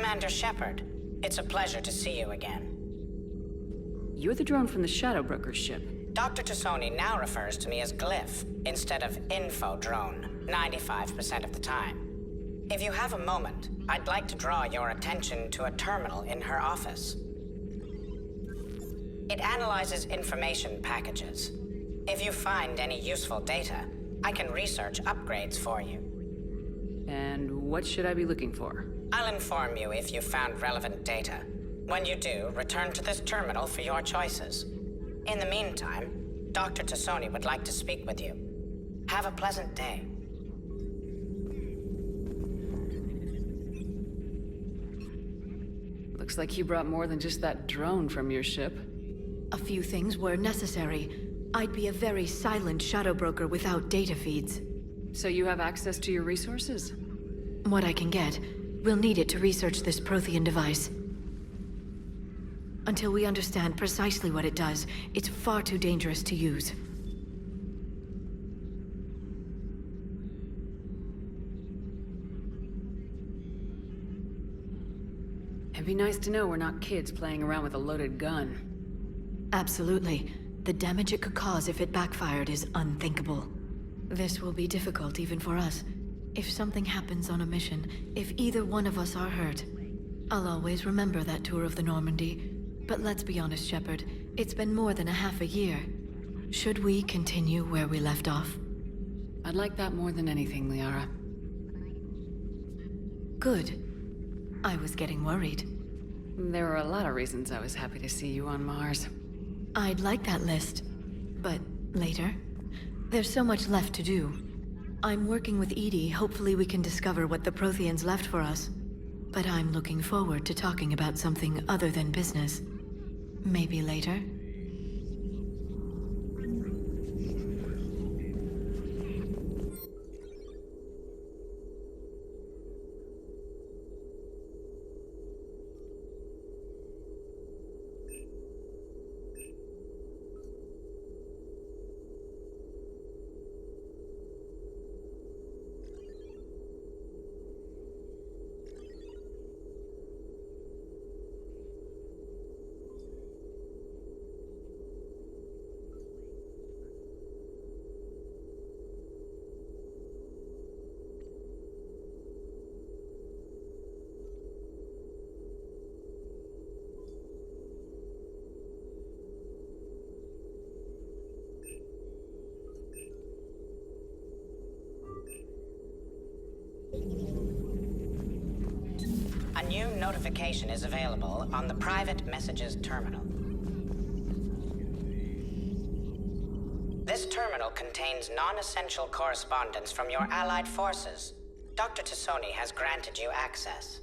Commander Shepard. It's a pleasure to see you again. You're the drone from the Shadow Broker's ship. Dr. Tassoni now refers to me as Glyph, instead of Info Drone, 95% of the time. If you have a moment, I'd like to draw your attention to a terminal in her office. It analyzes information packages. If you find any useful data, I can research upgrades for you. And what should I be looking for? I'll inform you if you found relevant data. When you do, return to this terminal for your choices. In the meantime, Dr. Tassoni would like to speak with you. Have a pleasant day. Looks like you brought more than just that drone from your ship. A few things were necessary. I'd be a very silent Shadow Broker without data feeds. So you have access to your resources? What I can get. We'll need it to research this Prothean device. Until we understand precisely what it does, it's far too dangerous to use. It'd be nice to know we're not kids playing around with a loaded gun. Absolutely. The damage it could cause if it backfired is unthinkable. This will be difficult even for us. If something happens on a mission, if either one of us are hurt, I'll always remember that tour of the Normandy. But let's be honest, Shepard. It's been more than a half a year. Should we continue where we left off? I'd like that more than anything, Liara. Good. I was getting worried. There were a lot of reasons I was happy to see you on Mars. I'd like that list. But later? There's so much left to do. I'm working with EDI. Hopefully we can discover what the Protheans left for us. But I'm looking forward to talking about something other than business. Maybe later? A new notification is available on the private messages terminal. This terminal contains non-essential correspondence from your allied forces. Dr. Tassoni has granted you access.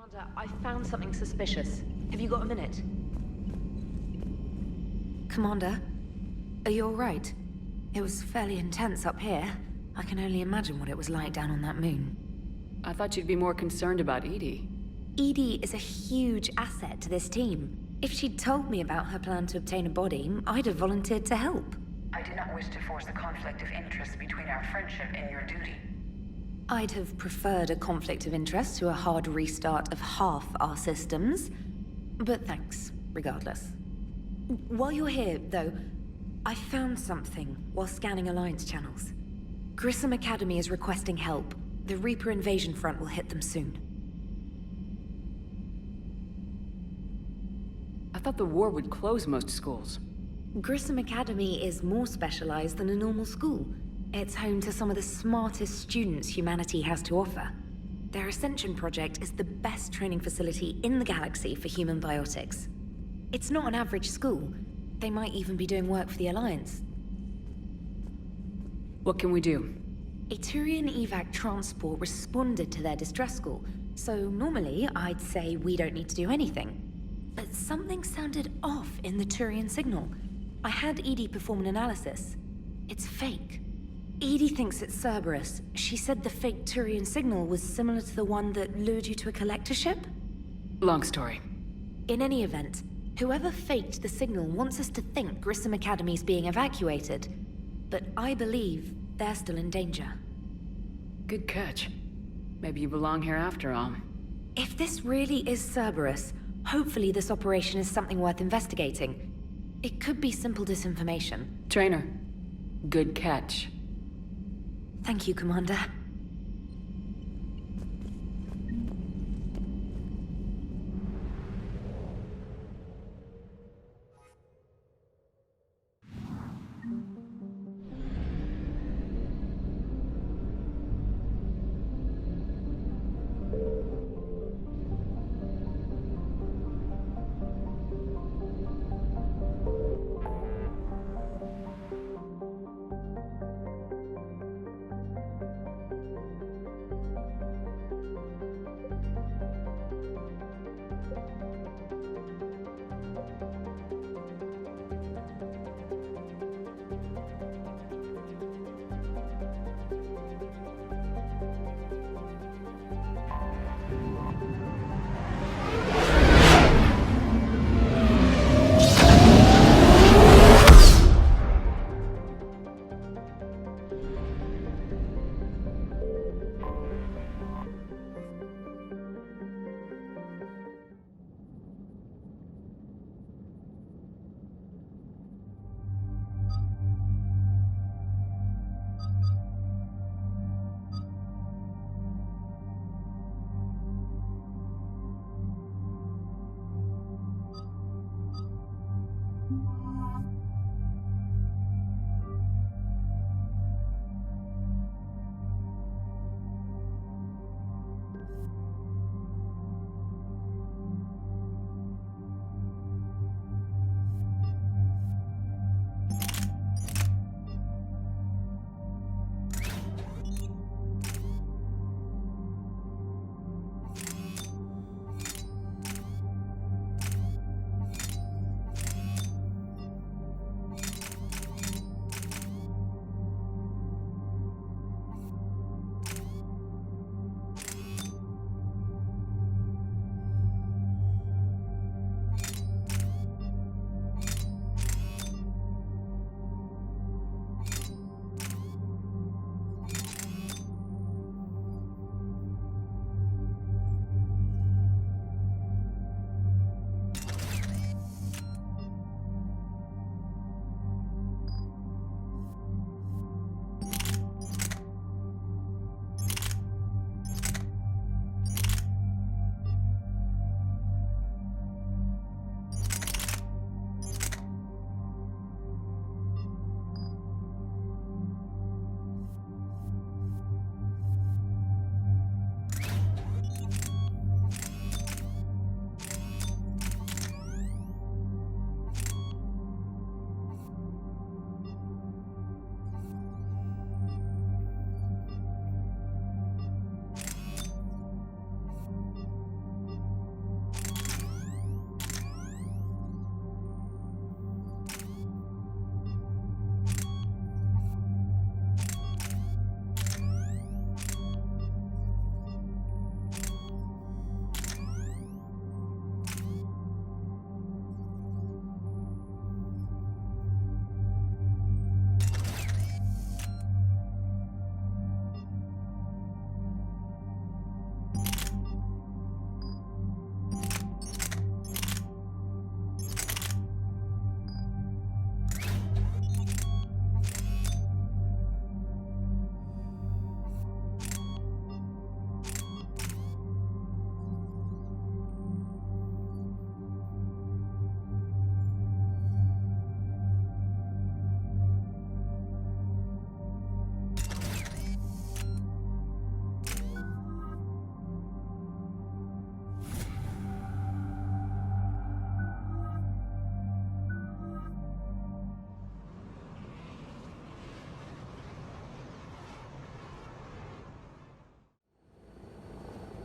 Commander, I found something suspicious. Have you got a minute? Commander, are you alright? It was fairly intense up here. I can only imagine what it was like down on that moon. I thought you'd be more concerned about EDI. EDI is a huge asset to this team. If she'd told me about her plan to obtain a body, I'd have volunteered to help. I do not wish to force a conflict of interest between our friendship and your duty. I'd have preferred a conflict of interest to a hard restart of half our systems. But thanks, regardless. While you're here, though, I found something while scanning Alliance channels. Grissom Academy is requesting help. The Reaper invasion front will hit them soon. I thought the war would close most schools. Grissom Academy is more specialized than a normal school. It's home to some of the smartest students humanity has to offer. Their Ascension project is the best training facility in the galaxy for human biotics. It's not an average school. They might even be doing work for the Alliance. What can we do? A Turian evac transport responded to their distress call, so normally I'd say we don't need to do anything. But something sounded off in the Turian signal. I had Edie perform an analysis. It's fake. Edie thinks it's Cerberus. She said the fake Turian signal was similar to the one that lured you to a collector ship? Long story. In any event, whoever faked the signal wants us to think Grissom Academy's being evacuated. But I believe they're still in danger. Good catch. Maybe you belong here after all. If this really is Cerberus, hopefully this operation is something worth investigating. It could be simple disinformation. Trainer, good catch. Thank you, Commander.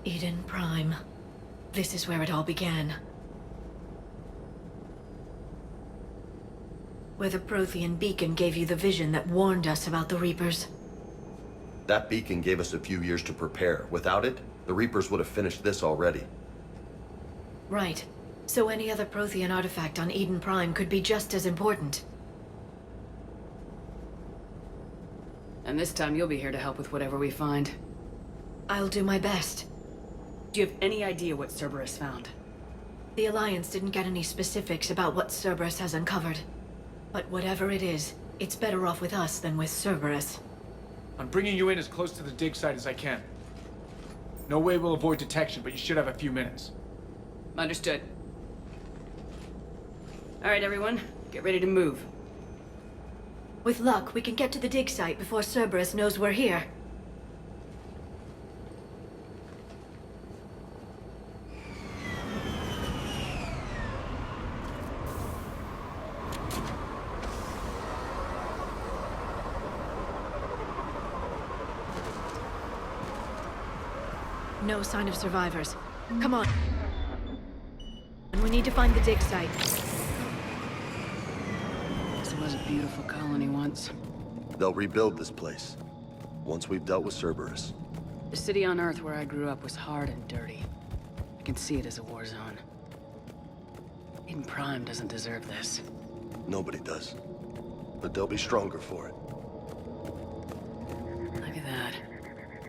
Eden Prime. This is where it all began. Where the Prothean beacon gave you the vision that warned us about the Reapers. That beacon gave us a few years to prepare. Without it, the Reapers would have finished this already. Right. So any other Prothean artifact on Eden Prime could be just as important. And this time you'll be here to help with whatever we find. I'll do my best. Do you have any idea what Cerberus found? The Alliance didn't get any specifics about what Cerberus has uncovered. But whatever it is, it's better off with us than with Cerberus. I'm bringing you in as close to the dig site as I can. No way we'll avoid detection, but you should have a few minutes. Understood. All right, everyone. Get ready to move. With luck, we can get to the dig site before Cerberus knows we're here. No sign of survivors. Come on. And we need to find the dig site. This was a beautiful colony once. They'll rebuild this place, once we've dealt with Cerberus. The city on Earth where I grew up was hard and dirty. I can see it as a war zone. Eden Prime doesn't deserve this. Nobody does. But they'll be stronger for it. Look at that.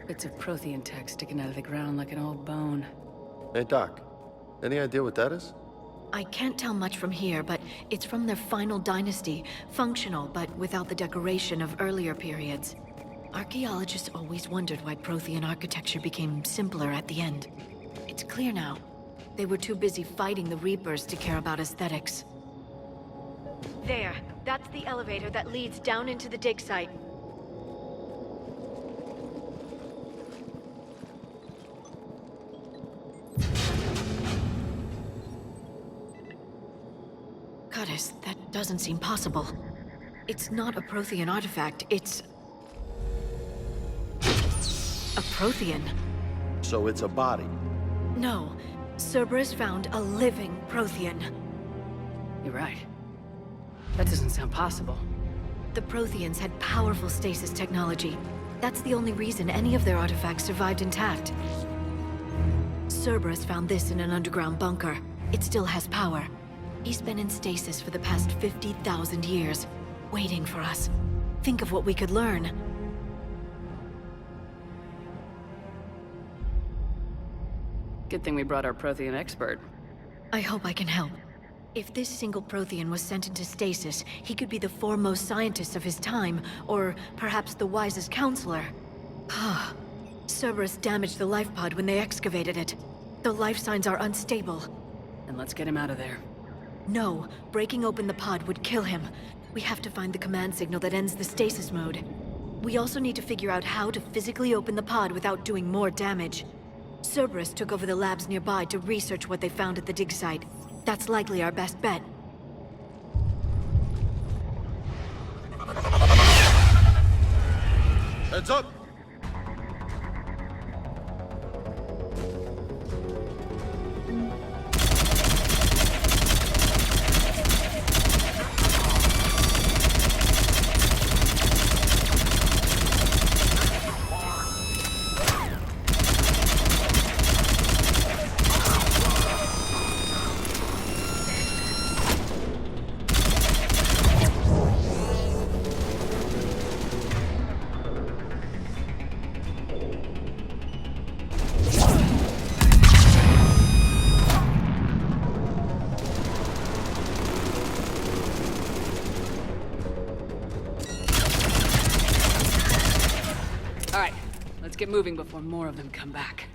Bits of Prothean tech sticking out of the ground like an old bone. Hey, Doc. Any idea what that is? I can't tell much from here, but it's from their final dynasty. Functional, but without the decoration of earlier periods. Archaeologists always wondered why Prothean architecture became simpler at the end. It's clear now. They were too busy fighting the Reapers to care about aesthetics. There. That's the elevator that leads down into the dig site. Goddess, that doesn't seem possible. It's not a Prothean artifact, it's... a Prothean. So it's a body. No. Cerberus found a living Prothean. You're right. That doesn't sound possible. The Protheans had powerful stasis technology. That's the only reason any of their artifacts survived intact. Cerberus found this in an underground bunker. It still has power. He's been in stasis for the past 50,000 years, waiting for us. Think of what we could learn. Good thing we brought our Prothean expert. I hope I can help. If this single Prothean was sent into stasis, he could be the foremost scientist of his time, or perhaps the wisest counselor. Ah, Cerberus damaged the life pod when they excavated it. The life signs are unstable. Then let's get him out of there. No, breaking open the pod would kill him. We have to find the command signal that ends the stasis mode. We also need to figure out how to physically open the pod without doing more damage. Cerberus took over the labs nearby to research what they found at the dig site. That's likely our best bet. Heads up! All right, let's get moving before more of them come back.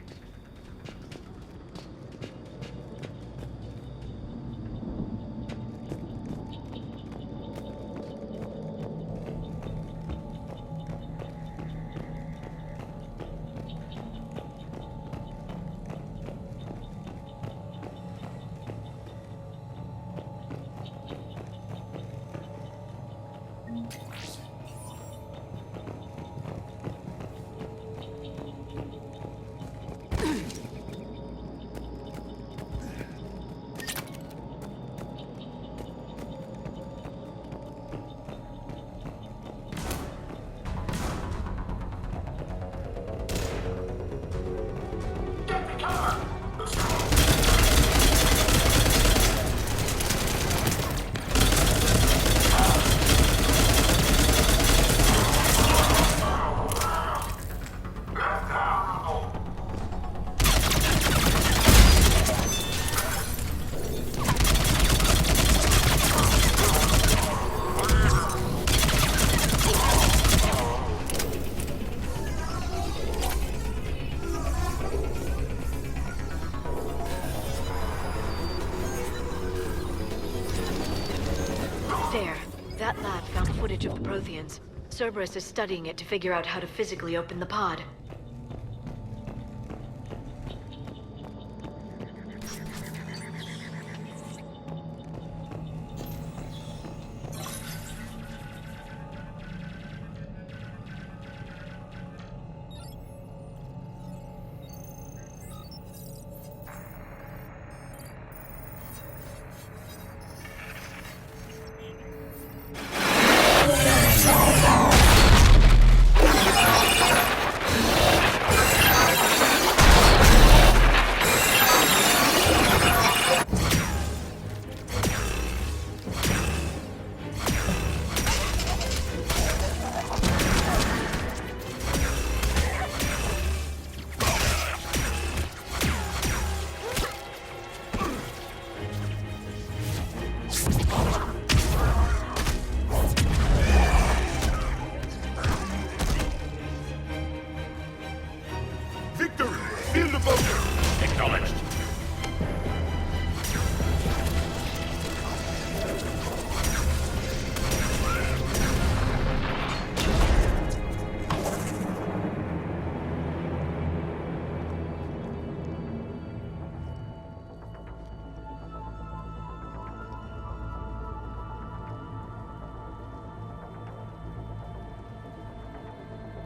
That lab found footage of the Protheans. Cerberus is studying it to figure out how to physically open the pod.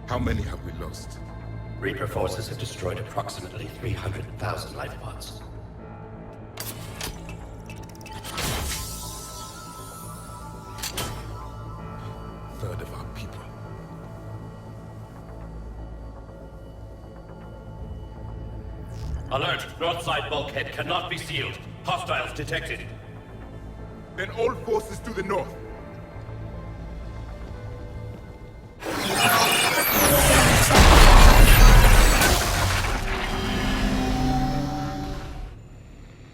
How many have we lost? Reaper forces have destroyed approximately 300,000 life pods. Third of our people. Alert! North side bulkhead cannot be sealed. Hostiles detected. Then all forces to the north.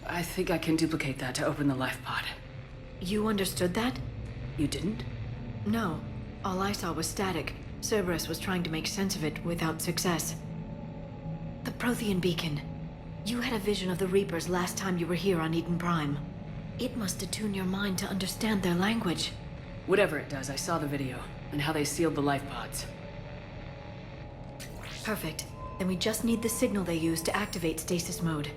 I think I can duplicate that to open the life pod. You understood that? You didn't? No. All I saw was static. Cerberus was trying to make sense of it without success. The Prothean beacon. You had a vision of the Reapers last time you were here on Eden Prime. It must attune your mind to understand their language. Whatever it does, I saw the video, and how they sealed the life pods. Perfect. Then we just need the signal they use to activate stasis mode.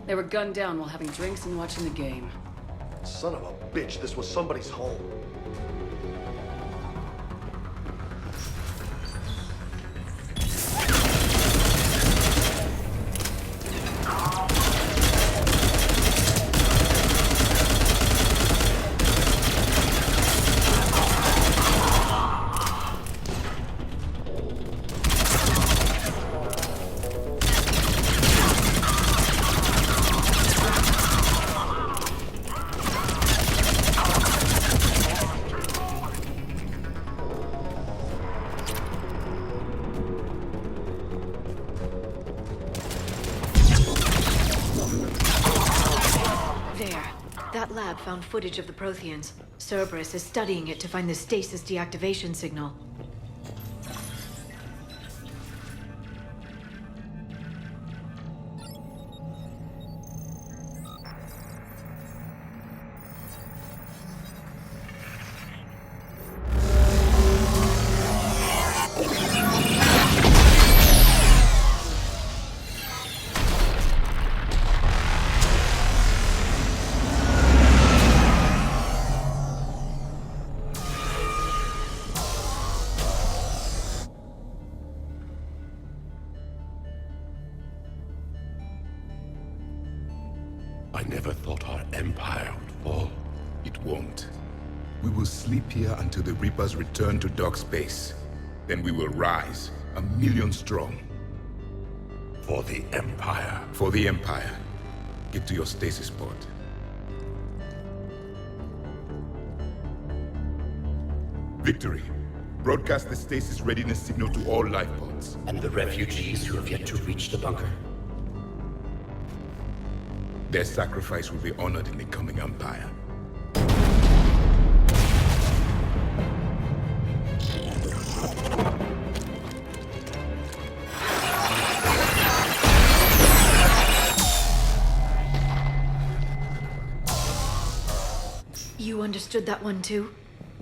They were gunned down while having drinks and watching the game. Son of a bitch, this was somebody's home. That lab found footage of the Protheans. Cerberus is studying it to find the stasis deactivation signal. I never thought our empire would fall. It won't. We will sleep here until the Reapers return to dark space. Then we will rise, 1,000,000 strong. For the Empire. For the Empire. Get to your stasis pod. Victory. Broadcast the stasis readiness signal to all life pods. And the refugees who have yet to reach the bunker. Their sacrifice will be honored in the coming Empire. You understood that one too?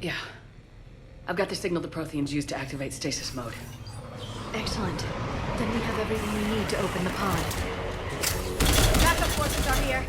Yeah. I've got the signal the Protheans use to activate stasis mode. Excellent. Then we have everything we need to open the pod. Backup forces are here.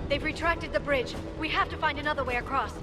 They've retracted the bridge. We have to find another way across.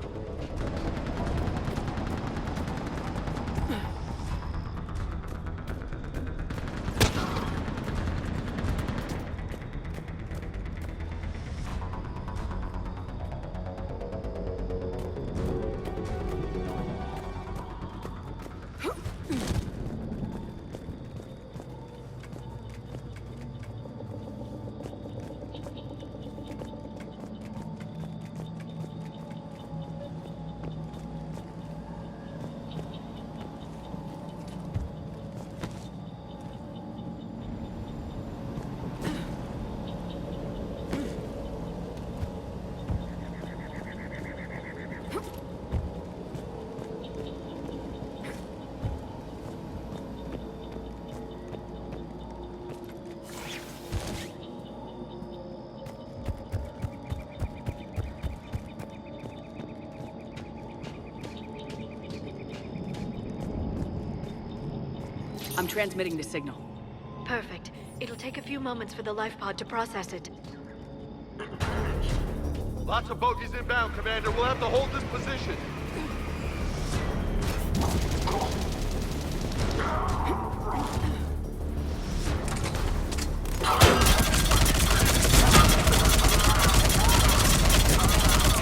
I'm transmitting the signal. Perfect. It'll take a few moments for the life pod to process it. Lots of bogies inbound, Commander. We'll have to hold this position.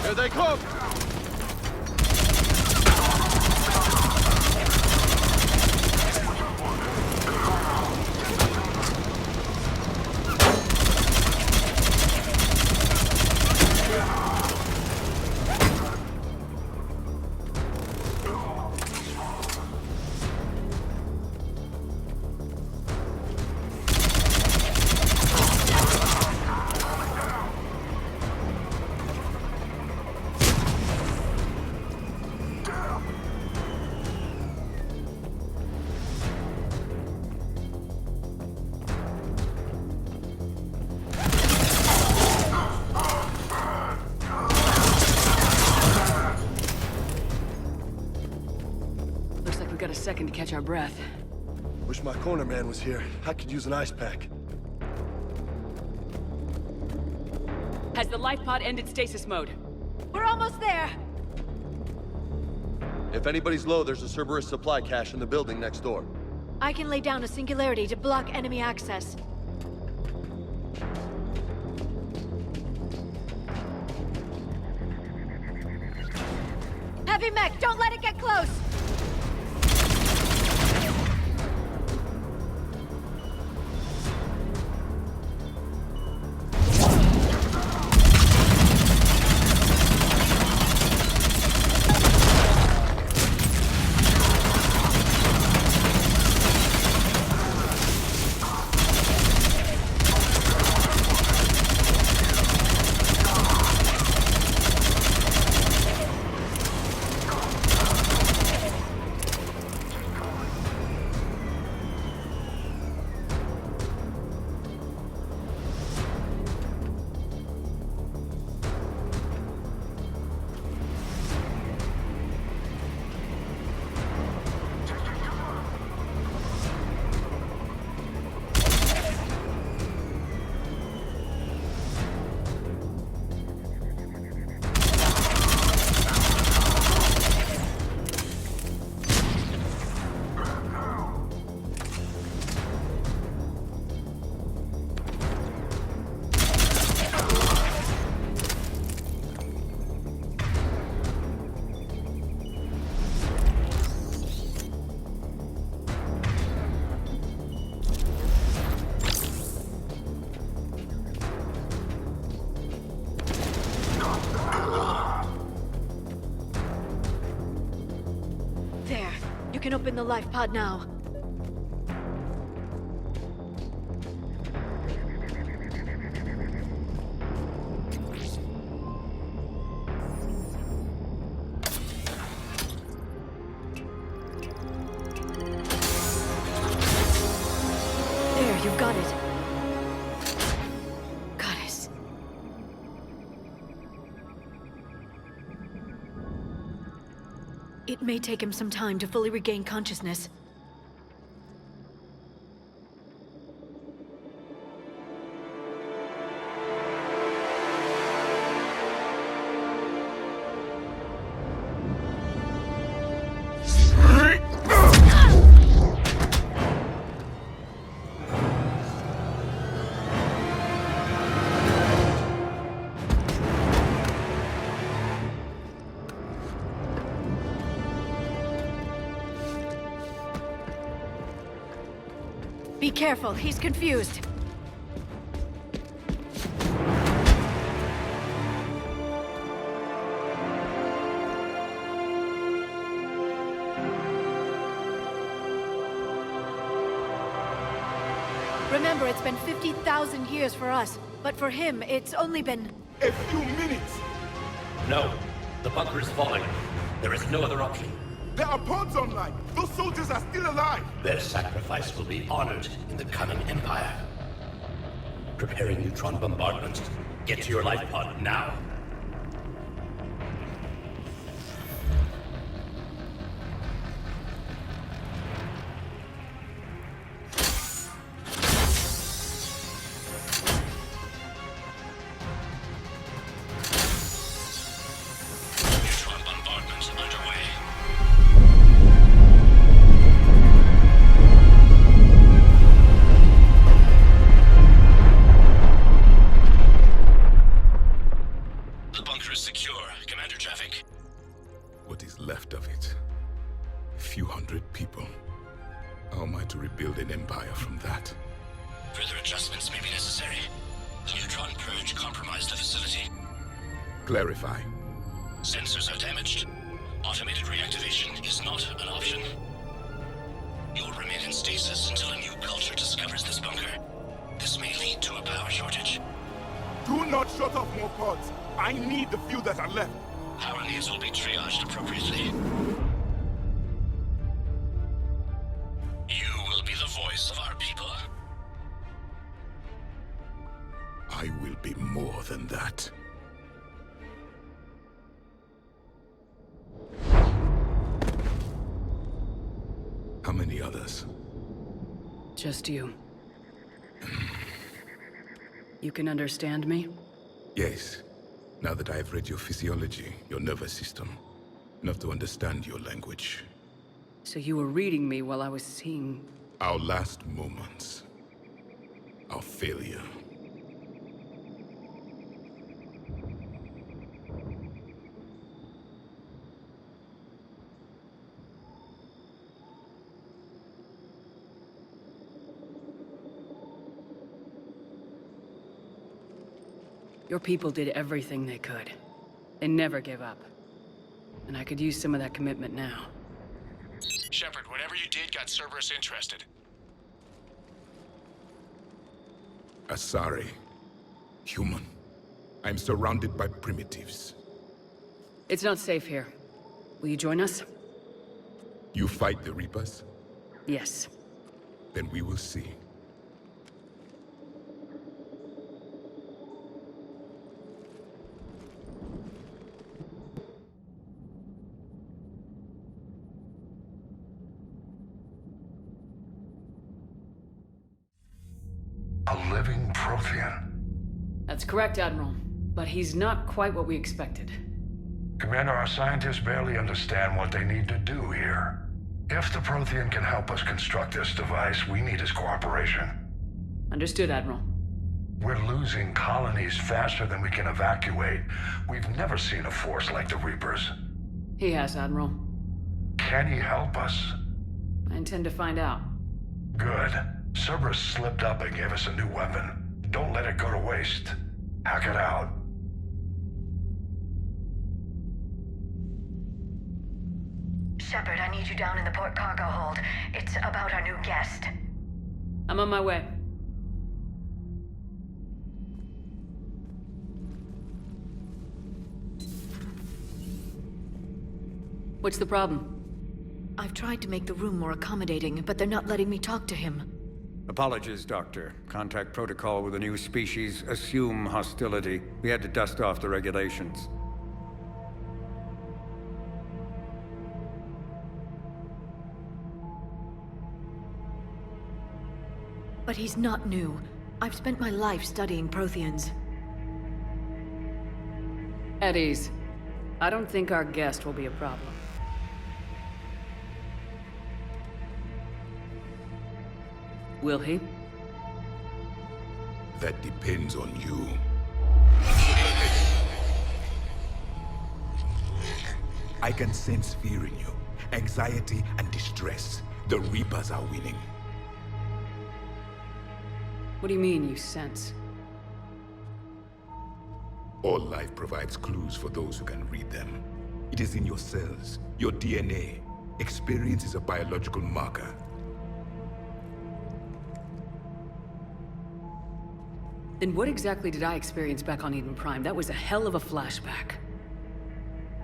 Here they come! Looks like we've got a second to catch our breath. Wish my corner man was here. I could use an ice pack. Has the life pod ended stasis mode? We're almost there! If anybody's low, there's a Cerberus supply cache in the building next door. I can lay down a singularity to block enemy access. Heavy mech, don't let it get close! can open the life pod now. There, you've got it. Goddess. It may take him some time to fully regain consciousness. Be careful, he's confused. Remember, it's been 50,000 years for us, but for him, it's only been... A few minutes! No. The bunker is falling. There is no other option. There are pods online! Those soldiers are still alive! Their sacrifice will be honored in the coming Empire. Preparing neutron bombardment. Get to your life pod now. Neutron bombardment underway. The bunker is secure. Commander Traffic. What is left of it? A few hundred people. How am I to rebuild an empire from that? Further adjustments may be necessary. The neutron purge compromised the facility. Clarify. Sensors are damaged. Automated reactivation is not an option. You'll remain in stasis until a new culture discovers this bunker. This may lead to a power shortage. Do not shut off more pods! I need the few that are left! Power needs will be triaged appropriately. You will be the voice of our people. I will be more than that. How many others? Just you. You can understand me? Yes. Now that I have read your physiology, your nervous system, enough to understand your language. So you were reading me while I was seeing... Our last moments. Our failure. Your people did everything they could. They never gave up. And I could use some of that commitment now. Shepard, whatever you did got Cerberus interested. Asari. Human. I'm surrounded by primitives. It's not safe here. Will you join us? You fight the Reapers? Yes. Then we will see. A living Prothean. That's correct, Admiral. But he's not quite what we expected. Commander, our scientists barely understand what they need to do here. If the Prothean can help us construct this device, we need his cooperation. Understood, Admiral. We're losing colonies faster than we can evacuate. We've never seen a force like the Reapers. He has, Admiral. Can he help us? I intend to find out. Good. Cerberus slipped up and gave us a new weapon. Don't let it go to waste. Hack it out. Shepard, I need you down in the port cargo hold. It's about our new guest. I'm on my way. What's the problem? I've tried to make the room more accommodating, but they're not letting me talk to him. Apologies, Doctor. Contact protocol with a new species. Assume hostility. We had to dust off the regulations. But he's not new. I've spent my life studying Protheans. At ease. I don't think our guest will be a problem. Will he? That depends on you. I can sense fear in you, anxiety and distress. The Reapers are winning. What do you mean, you sense? All life provides clues for those who can read them. It is in your cells, your DNA. Experience is a biological marker. Then what exactly did I experience back on Eden Prime? That was a hell of a flashback.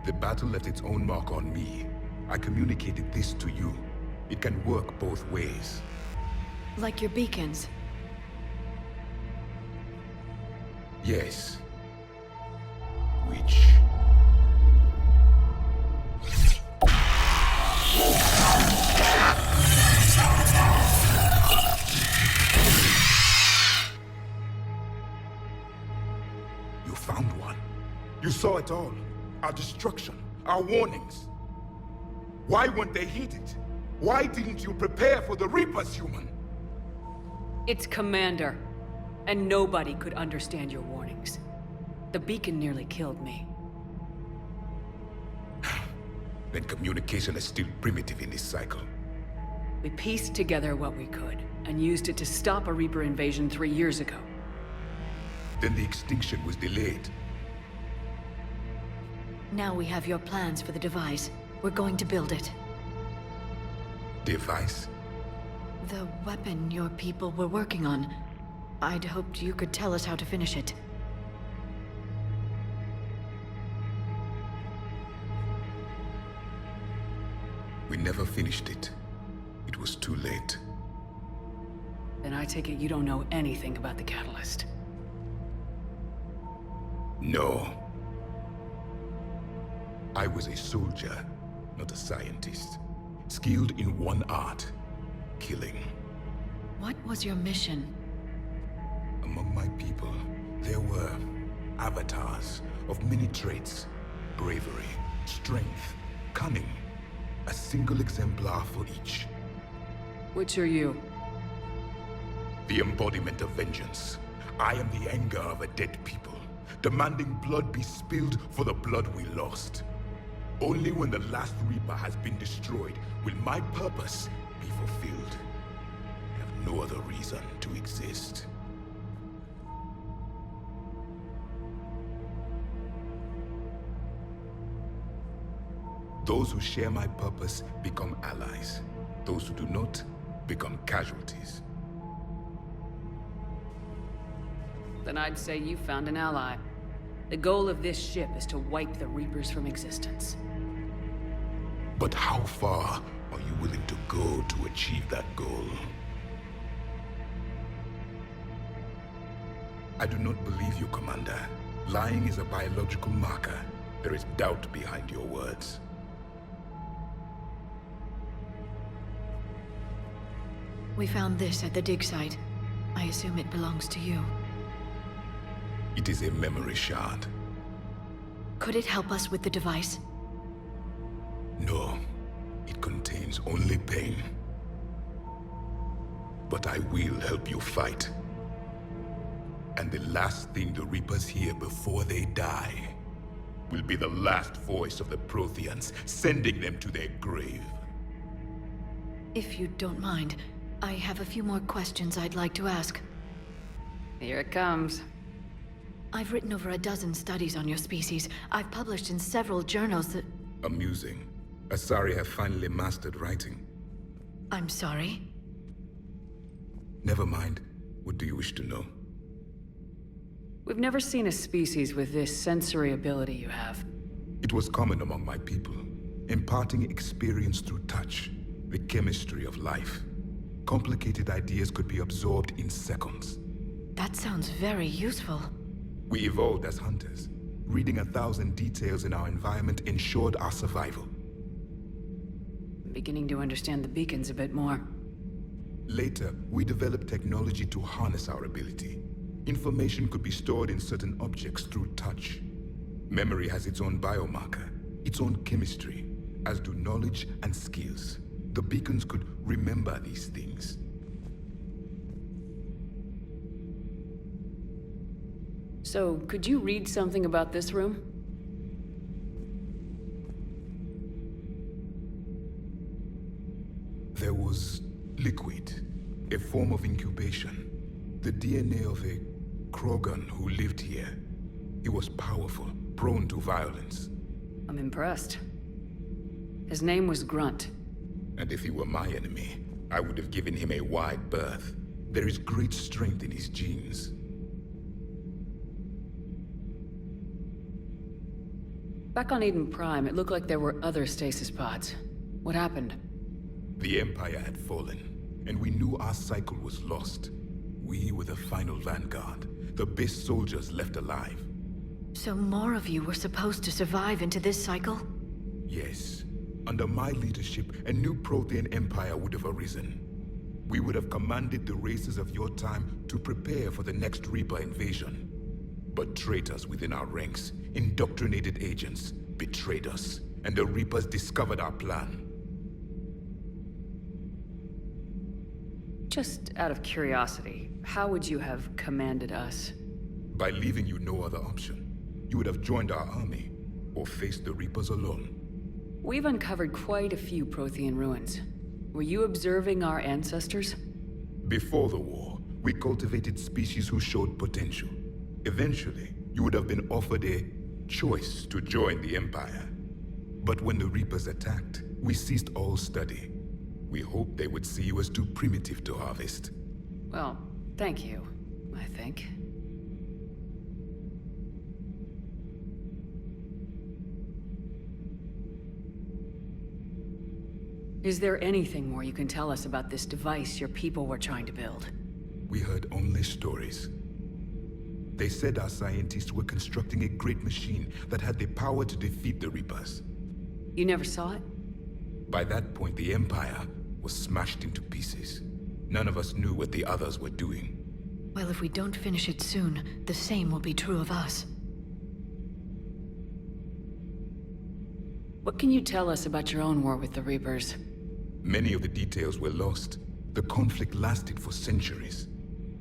The battle left its own mark on me. I communicated this to you. It can work both ways. Like your beacons. Yes. Which... You found one. You saw it all. Our destruction, our warnings. Why weren't they heeded? Why didn't you prepare for the Reapers, human? It's Commander. And nobody could understand your warnings. The beacon nearly killed me. Then communication is still primitive in this cycle. We pieced together what we could, and used it to stop a Reaper invasion 3 years ago. Then the extinction was delayed. Now we have your plans for the device. We're going to build it. Device? The weapon your people were working on. I'd hoped you could tell us how to finish it. We never finished it. It was too late. Then I take it you don't know anything about the catalyst. No. I was a soldier, not a scientist. Skilled in one art, killing. What was your mission? Among my people, there were avatars of many traits. Bravery, strength, cunning. A single exemplar for each. Which are you? The embodiment of vengeance. I am the anger of a dead people, demanding blood be spilled for the blood we lost. Only when the last Reaper has been destroyed will my purpose be fulfilled. I have no other reason to exist. Those who share my purpose become allies. Those who do not become casualties. Then I'd say you found an ally. The goal of this ship is to wipe the Reapers from existence. But how far are you willing to go to achieve that goal? I do not believe you, Commander. Lying is a biological marker. There is doubt behind your words. We found this at the dig site. I assume it belongs to you. It is a memory shard. Could it help us with the device? No. It contains only pain. But I will help you fight. And the last thing the Reapers hear before they die will be the last voice of the Protheans, sending them to their grave. If you don't mind, I have a few more questions I'd like to ask. Here it comes. I've written over a dozen studies on your species. I've published in several journals that... Amusing. Asari have finally mastered writing. I'm sorry. Never mind. What do you wish to know? We've never seen a species with this sensory ability you have. It was common among my people, imparting experience through touch, the chemistry of life. Complicated ideas could be absorbed in seconds. That sounds very useful. We evolved as hunters. Reading 1,000 details in our environment ensured our survival. I'm beginning to understand the beacons a bit more. Later, we developed technology to harness our ability. Information could be stored in certain objects through touch. Memory has its own biomarker, its own chemistry, as do knowledge and skills. The beacons could remember these things. So, could you read something about this room? There was liquid, a form of incubation. The DNA of a Krogan who lived here. He was powerful, prone to violence. I'm impressed. His name was Grunt. And if he were my enemy, I would have given him a wide berth. There is great strength in his genes. Back on Eden Prime, it looked like there were other stasis pods. What happened? The Empire had fallen, and we knew our cycle was lost. We were the final vanguard, the best soldiers left alive. So more of you were supposed to survive into this cycle? Yes. Under my leadership, a new Prothean empire would have arisen. We would have commanded the races of your time to prepare for the next Reaper invasion. But traitors within our ranks, indoctrinated agents, betrayed us, and the Reapers discovered our plan. Just out of curiosity, how would you have commanded us? By leaving you no other option. You would have joined our army, or faced the Reapers alone. We've uncovered quite a few Prothean ruins. Were you observing our ancestors? Before the war, we cultivated species who showed potential. Eventually, you would have been offered a choice to join the Empire. But when the Reapers attacked, we ceased all study. We hoped they would see you as too primitive to harvest. Well, thank you, I think. Is there anything more you can tell us about this device your people were trying to build? We heard only stories. They said our scientists were constructing a great machine that had the power to defeat the Reapers. You never saw it? By that point, the Empire was smashed into pieces. None of us knew what the others were doing. Well, if we don't finish it soon, the same will be true of us. What can you tell us about your own war with the Reapers? Many of the details were lost. The conflict lasted for centuries.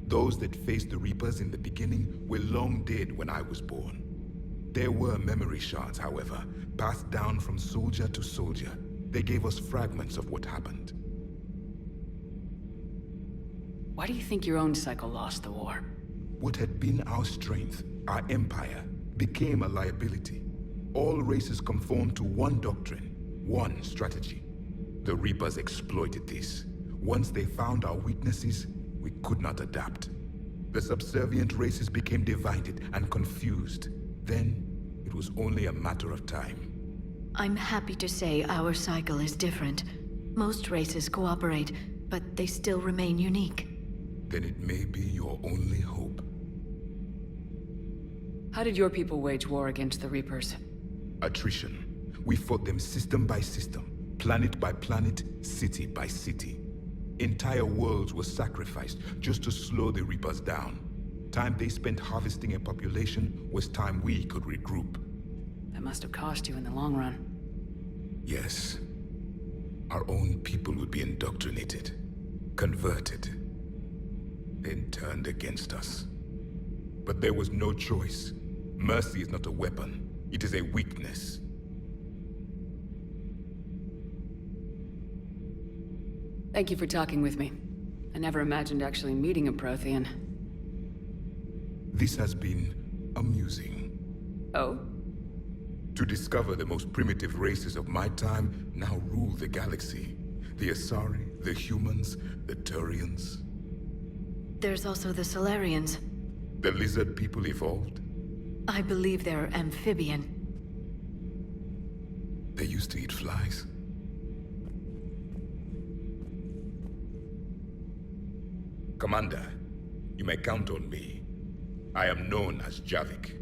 Those that faced the Reapers in the beginning were long dead when I was born. There were memory shards, however, passed down from soldier to soldier. They gave us fragments of what happened. Why do you think your own cycle lost the war? What had been our strength, our empire, became a liability. All races conformed to one doctrine, one strategy. The Reapers exploited this. Once they found our weaknesses, we could not adapt. The subservient races became divided and confused. Then, it was only a matter of time. I'm happy to say our cycle is different. Most races cooperate, but they still remain unique. Then it may be your only hope. How did your people wage war against the Reapers? Attrition. We fought them system by system, planet by planet, city by city. Entire worlds were sacrificed just to slow the Reapers down. Time they spent harvesting a population was time we could regroup. That must have cost you in the long run. Yes. Our own people would be indoctrinated, converted, then turned against us. But there was no choice. Mercy is not a weapon. It is a weakness. Thank you for talking with me. I never imagined actually meeting a Prothean. This has been amusing. Oh? to discover the most primitive races of my time now rule the galaxy. The Asari, the humans, the Turians. There's also the Solarians. The lizard people evolved? I believe they're amphibian. They used to eat flies. Commander, you may count on me. I am known as Javik.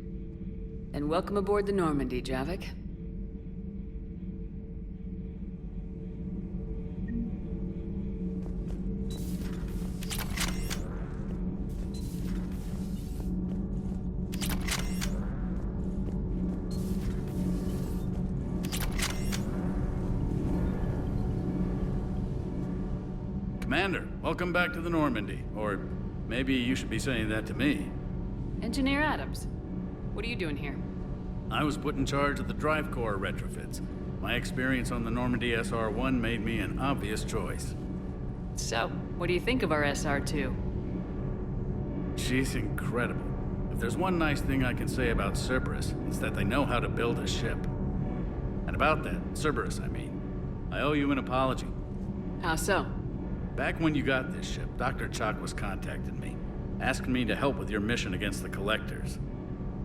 And welcome aboard the Normandy, Javik. Commander, welcome back to the Normandy. Or maybe you should be saying that to me. Engineer Adams, what are you doing here? I was put in charge of the drive core retrofits. My experience on the Normandy SR-1 made me an obvious choice. So, what do you think of our SR-2? She's incredible. If there's one nice thing I can say about Cerberus, it's that they know how to build a ship. And about that, Cerberus, I mean, I owe you an apology. How so? Back when you got this ship, Dr. Chakwas contacted me, asking me to help with your mission against the Collectors.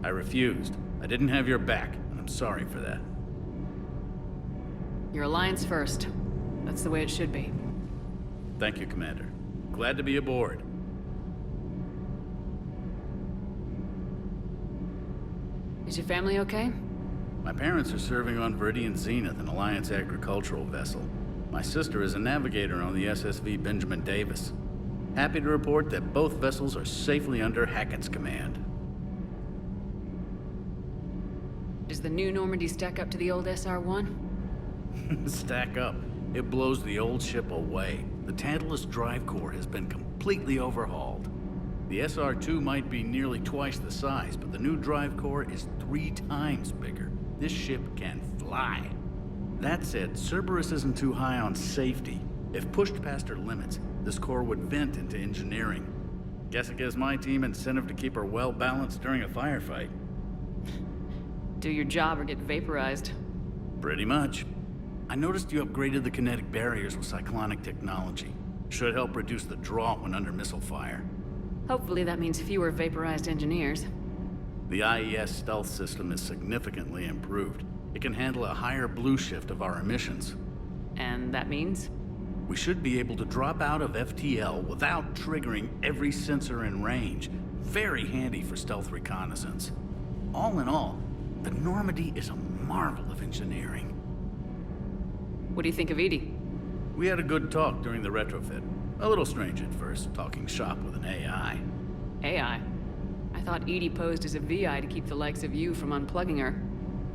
I refused. I didn't have your back, and I'm sorry for that. Your alliance first. That's the way it should be. Thank you, Commander. Glad to be aboard. Is your family okay? My parents are serving on Viridian Zenith, an Alliance agricultural vessel. My sister is a navigator on the SSV Benjamin Davis. Happy to report that both vessels are safely under Hackett's command. Does the new Normandy stack up to the old SR-1? Stack up. It blows the old ship away. The Tantalus drive core has been completely overhauled. The SR-2 might be nearly twice the size, but the new drive core is 3 times bigger. This ship can fly. That said, Cerberus isn't too high on safety. If pushed past her limits, this core would vent into engineering. Guess it gives my team incentive to keep her well balanced during a firefight. Do your job or get vaporized. Pretty much. I noticed you upgraded the kinetic barriers with cyclonic technology. Should help reduce the draw when under missile fire. Hopefully that means fewer vaporized engineers. The IES stealth system is significantly improved. It can handle a higher blue shift of our emissions. And that means? We should be able to drop out of FTL without triggering every sensor in range. Very handy for stealth reconnaissance. All in all, the Normandy is a marvel of engineering. What do you think of Edie? We had a good talk during the retrofit. A little strange at first, talking shop with an AI. AI? I thought Edie posed as a VI to keep the likes of you from unplugging her.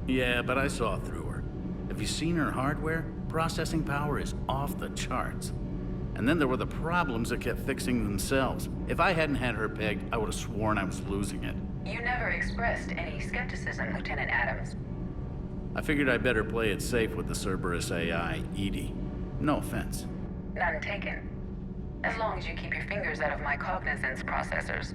Yeah, but I saw through her. Have you seen her hardware? Processing power is off the charts. And then there were the problems that kept fixing themselves. If I hadn't had her pegged, I would have sworn I was losing it. You never expressed any skepticism, Lieutenant Adams. I figured I'd better play it safe with the Cerberus AI, Edie. No offense. None taken. As long as you keep your fingers out of my cognizance processors.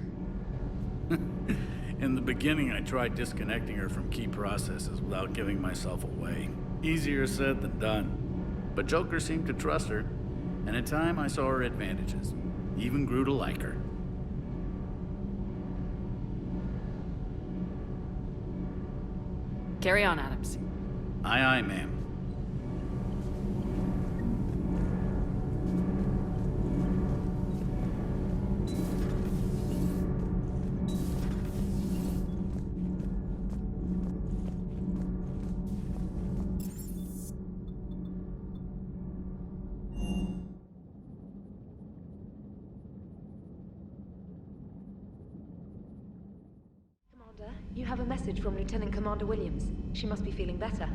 In the beginning, I tried disconnecting her from key processes without giving myself away. Easier said than done. But Joker seemed to trust her, and in time I saw her advantages. Even grew to like her. Carry on, Adams. Aye, aye, ma'am. You have a message from Lieutenant Commander Williams. She must be feeling better.